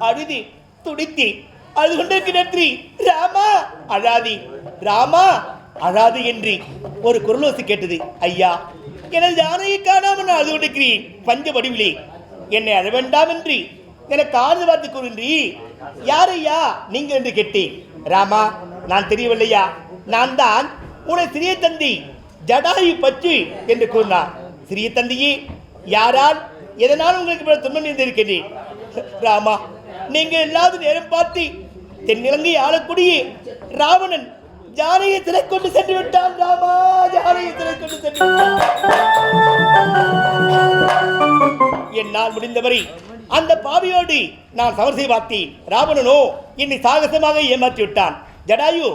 அழுதி துடித்தி அது கொண்டிருக்கு நன்றி ராமா அழாதி ராமா அழாது என்று ஒரு குரலோசி கேட்டது. ஐயா, எனது யானையை காணாமல் நான் அழுது கொண்டிருக்கிறேன் பஞ்ச வடிவிலே, என்னை அழ வேண்டாம் என்று எனக்கு ஆறுதல் பார்த்து கூறின்றி. யாரையா நீங்க என்று கேட்டேன். ராமா, நான் தெரியவில்லையா, நான் தான் உனது சிறிய தந்தி ஜடாயு பற்றி என்று கூறினார். சிறிய தந்தையே, யாரால் எதனால் உங்களுக்கு துன்பம் இருந்திருக்கிறேன்? ராமா, நீங்க எல்லாரும் நேரம் பார்த்து தென்னிலங்கை ஆளக்கூடிய ராவணன் ஜானையை திரை கொண்டு சென்று விட்டான். ராமா, ஜானையை திரை கொண்டு சென்று விட்டான். என்னால் முடிந்தவரை அந்த பாவியோடு நான் சமரசை பார்த்தேன். ராவணனோ என்னை சாகசமாக ஏமாற்றி விட்டான். ஜடாயு,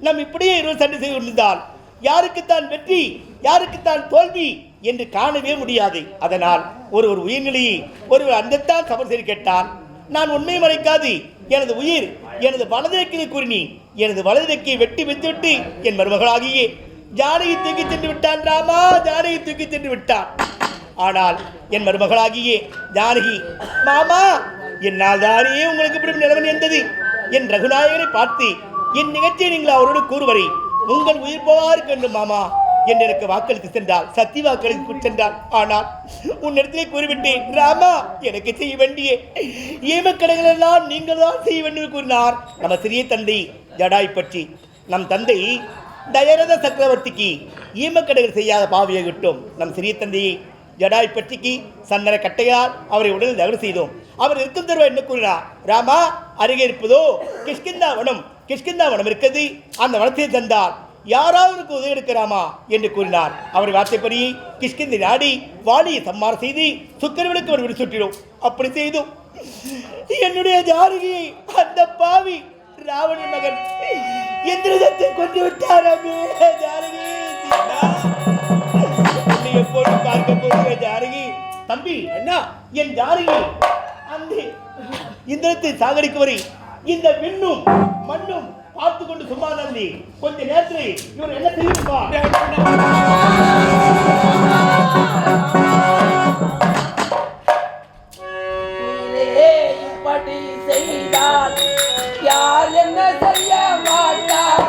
நாம் இப்படியே இருவர் சண்டை செய்து கொண்டிருந்தால் யாருக்குத்தான் வெற்றி யாருக்குத்தான் தோல்வி என்று காணவே முடியாது. அதனால் ஒரு உயிர்நிலையை ஒருவர் அந்தத்தான் சமரசை கேட்டால் நான் உண்மை மறைக்காது எனது உயிர் எனது வலதுரைக்கை கூறினேன். எனது வலதுரைக்கை வெட்டி வைத்துவிட்டு என் மருமகளாகியே ஜானகி தூக்கி சென்று விட்டான். ராமா, ஜானகி தூக்கி சென்று விட்டான். ஆனால் என் மருமகளாகியே ஜானகி, மாமா, என்னால் தானே உங்களுக்கு இப்படி நிலைமை இருந்தது. என் ரகுநாயகரை பார்த்து என் நிகழ்ச்சியை நீங்கள் அவரோடு கூறுவரை உங்கள் உயிர் போவாருக்கு என்று மாமா என்று எனக்கு வாக்களித்து சென்றால், சத்தி வாக்களித்து சென்றால். ஆனால் உன்னிடத்திலே கூறிவிட்டேன். ராமா, எனக்கு செய்ய வேண்டிய ஏமக்கடைகள் எல்லாம் நீங்கள் தான் செய்ய வேண்டும் கூறினார் நம்ம சிறிய தந்தை ஜடாய் பற்றி. நம் தந்தை தயரத சக்கரவர்த்திக்கு ஈமக்கடைகள் செய்யாத பாவியை விட்டோம். நம் சிறிய தந்தையை ஜடாய் பற்றிக்கு சந்தன கட்டையால் அவரை உடலில் தகடு செய்தோம். அவர் இருக்கும் தருவா என்ன கூறினார்? ராமா, அருகே இருப்பதோ கிஷ்கிந்தா வனம். கிஷ்கிந்தா வனம் இருக்கிறது. அந்த வனத்தை தந்தால் யாராவது உதவி எடுக்கிறாமா என்று கூறினார். அவர் வார்த்தைப்படி கிஷ்கிந்தை நாடி வாலியை சம்மாரம் செய்து சுக்கரவனுக்கு ஒரு விடு சுற்றினோம். அப்படி செய்தோம். என்னுடைய ஜானகியை அந்த பாவி ராவணன் மகன் எந்திரத்தை கொண்டு விட்டாரமே. ஜானகி, ஜானகி தம்பி அண்ணா, என் ஜானகி அந்த இந்திரத்தை சாகடிக்க வரை இந்த விண்ணும் மண்ணும் பார்த்து கொண்டு சும்மா தம்பி கொஞ்ச நேரத்தில் இவர் என்ன செய்யுமா? இப்படி செய்தால் யார் என்ன செய்ய மாட்டார்?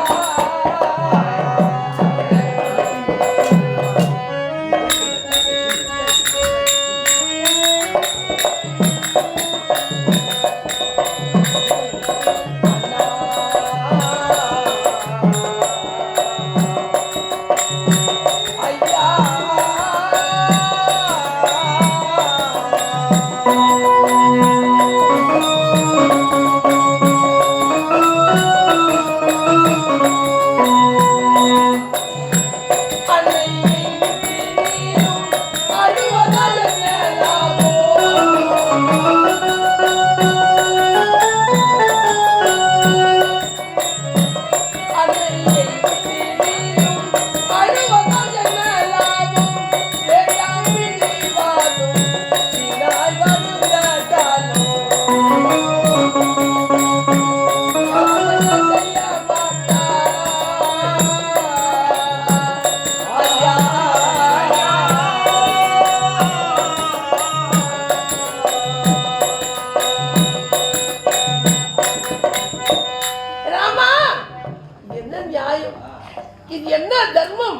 இது என்ன தர்மம்?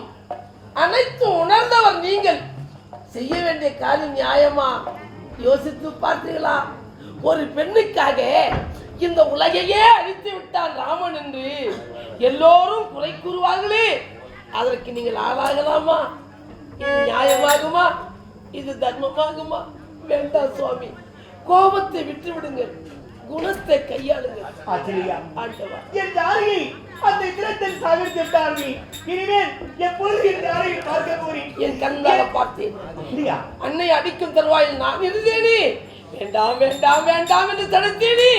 அனைத்து உணர்ந்தவர் நீங்கள். செய்ய வேண்டிய காரியம் நியாயமா? யோசித்து பார்த்தீர்களா? ஒரு பெண்ணுக்காக இந்த உலகையே அழித்து விட்டான் ராமன் என்று எல்லோரும் குறை கூறுவார்களே, அதற்கு நீங்கள் ஆளாகலாமா? இது நியாயமாகுமா? இது தர்மமாகுமா? வேண்டாம் சுவாமி, கோபத்தை விட்டு விடுங்கள், குணத்தை கையாளுங்கள். என் தாரி அந்த இந்திரத்தில் சாகடித்தார்கள். இனிமேல் எப்பொழுது என் தாரியை பார்க்க போறேன்? என் கண்ணால பார்த்தேன். அன்னை அடிக்கும் தருவாயில் நான் இருந்தேனே. வேண்டாம் வேண்டாம் வேண்டாம் என்று தடுத்தேனே,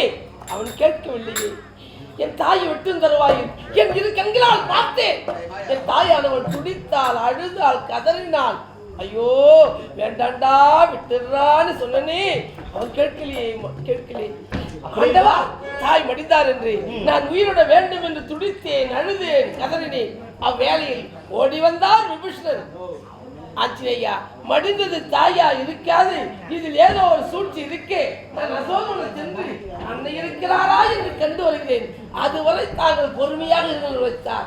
அவன் கேட்கவில்லையே. என் தாயை வெட்டும் தருவாயில் என் இரு கண்களால் பார்த்தேன். என் தாயானவள் துடித்தாள், அழுதாள், கதறினாள். ஐயோ வேண்டாண்டா விட்டுறான்னு சொன்னனே, அவன் கேட்கலையே. ஆண்டவா, தாய் மடிந்தார் என்று நான் உயிரோட வேண்டும் என்று துடித்தேன், அழுதேன், கதறினேன். அவ்வேளையில் ஓடி வந்தார் விபீஷணர். ஆஞ்சநேயா, மடிந்தது தாயா இருக்காது, இதில் ஏதோ ஒரு சூழ்ச்சி இருக்கே. நான் அசோகனை சென்று அன்னை இருக்கிறாரா என்று கண்டு வருகிறேன். அதுவரை தாங்கள் பொறுமையாக இருந்து வைத்தார்.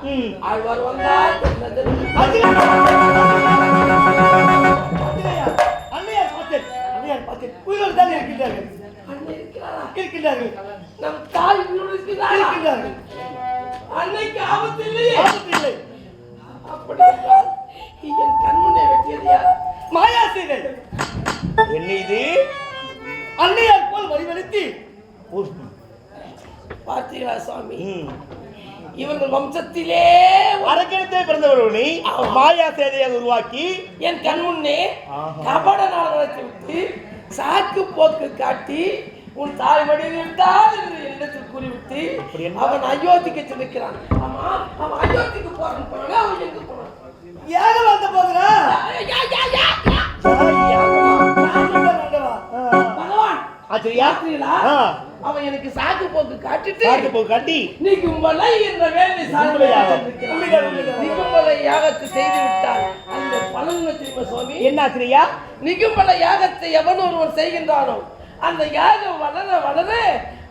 ஆழ்வார் வந்தார். நம் தாய் இருக்கிறார்கள். அன்னைக்கு ஆபத்து இல்லையே. அப்படி என் கண்முன்னே வெட்டியது யார்? மாயாசேனன். என்ன இது? அன்னையார் போல் வழிவெடுத்து பார்த்தீங்களா சுவாமி? இவர்கள் வம்சத்திலே அரக்கணத்தை பிறந்தவர்களை மாயாசேனையாக உருவாக்கி என் கண் முன்னே கபட நாடகத்தை விட்டு சாக்கு போக்கு காட்டி உன் தாய் மடியில் விட்டால் என்று எண்ணத்தில் கூறிவிட்டு அவன் அயோத்திக்கு சென்றிருக்கிறான். ஆமா, அவன் அயோத்திக்கு போறான். அவன் எங்க போறான்? யாக வந்து போகிறான். பகவான் ஆச்சரியா, அவன் எனக்கு சாக்கு போக்கு காட்டி நிகும்பலை என்ற வேலை நிகும்பலை யாகத்தை செய்து விட்டான். அந்த பலன் தெரியுமா சுவாமி? என்ன ஆச்சரியா? நிகும்பலை யாகத்தை எவன் ஒருவன் செய்கின்றானோ அந்த யாகம் வளர வளர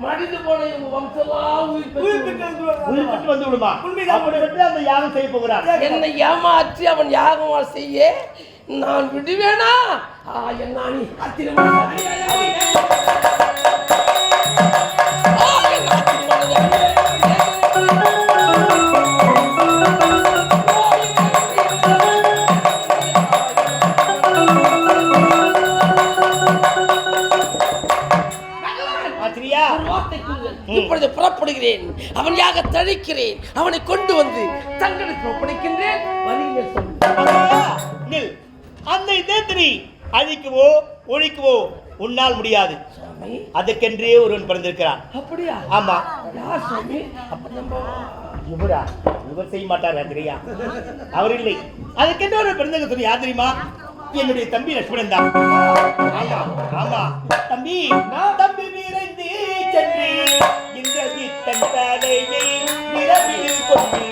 மடிந்து போன இவங்க வம்சம்லாம் உயிர் பெற்று வந்து விடுமா? அந்த யாகம் செய்ய போகிறான். என்னை ஏமாற்றி அவன் யாகம் செய்ய நான் விடுவேனா? என்ன நீ இப்பொழுது புறப்படுகிறேன். அவன் யாக தழிக்கிறேன். அவனை கொண்டு வந்து தங்களுக்கு ஒப்படைக்கின்றேன். அந்த இதேத்திரி அழிக்கவோ ஒழிக்கவோ உன்னால் முடியாது. அதுக்கென்றே ஒருவன் பிறந்திருக்கிறான். அப்படியா? ஆமா. யார் சுவாமி? இவர் செய்ய மாட்டார். அவர் இல்லை. அதுக்கென்று ஒரு பிறந்திருக்க சொல்லி யார் தெரியுமா? என்னுடைய தம்பி லட்சுமணன் தான். ஆமா ஆமா தம்பி, தம்பி விரைந்து சென்று இந்திரஜித்தன் தலையை விரவில் கொண்டு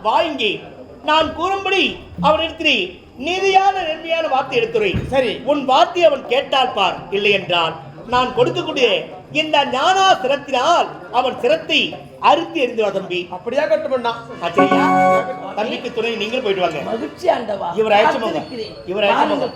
வாங்கி நான் கூறும்படி அவனிடத்தில் நீதியான நேர்மையான வார்த்தை எடுத்துரை. சரி, உன் வார்த்தை அவன் கேட்டால் பார், இல்லை என்றால் நான் கொடுக்கக்கூடிய இந்த ஞானா சிரத்தினால் அவன் சிரத்தை அறுத்து எறிந்துவா தம்பி. அப்படியா கட்டு பண்ணான். சரியா? தம்பிக்கு துணை நீங்கள் போயிட்டு வாங்க. மகிழ்ச்சி ஆண்டவா. இவர் ஆயிடுச்சு, இவர் ஆயிடுச்சு.